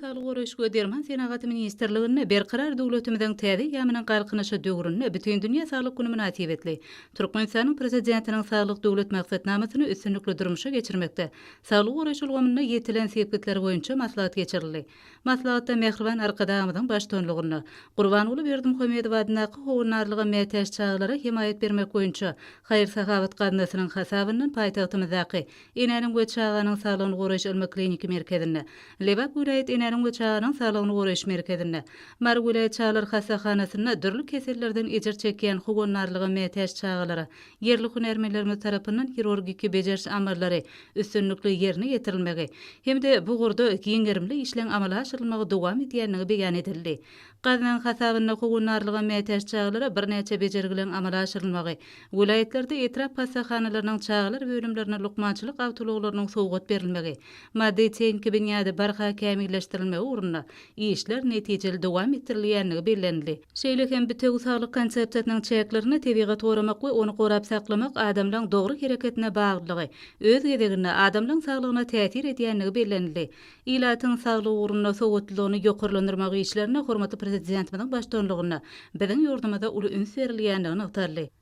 Sağlyk goraýşygy Derman Senagat Ministrligine berqarar döwletimiziň täze ýamynyň galkynyşy döwründe bütün dünýä sağlyk güni münasip etli. Türkmenistanyň prezidentiniň sağlyk döwlet maksatnamasyny üstünlikli durmuşa geçirmekde. Sağlyk goraýşylygynda ýetilen sebäpler boýunça maslahat geçirildi. Maslahatda Mehriban Arkadamyň baştonlugyny, Gurbanoğlu Berdimuhammedow adynaky howunarlyga mätäş çağlara himayet bermek boýunça Haýır Sahabat gadnasynyň hasabyndan paýtagtymyzdaky Enenin we çağanyň sağlygyny goraýş ilmi kliniki merkezine, Lebap vilayet Enenin we çağanyň sağlygyny goraýş merkezine, Mar vilayet çağlar hasahanasyna dürli kesellerden ejir çekýän howunarlyga mätäş çağlara yerli hunermenlerimiz tarapyndan hirurgiki bejerş amallary üstünlikli ýerine ýetirilmegi hemde bu gurda giňerimli işleň amala aşyrylmagy dowam edýänligi beýan edildi. Gadanyň hasabyna howunarlyga mätäş çağlara birnäçe bejergilen amala aşyrylmagy, vilayetlerde etraf hasahanalynyň çağlar bölümlerine lukmançylyk awtologlarynyň sowgat berilmegi, maddi teňki binýady barha kämilleşdirilmegi ugruna işler netijeli dowam etdirilýänligi bellenildi. Şeýle hem bütün sağlyk konsepsiýasynyň çäklerini tebigat goramak we onu gorap saklamak adamlaryň dogry hereketine baglylygy, öz gedegine adamlaryň sağlygyna täsir edýänligi bellenildi. Ilatyň sağlyk ugruna sowgatlygyny ýokarlandyrmak işlerine hormatly prezidentimiň baştonlugyna biziň ýurdumyza uly üns berilýändigini ygtarly.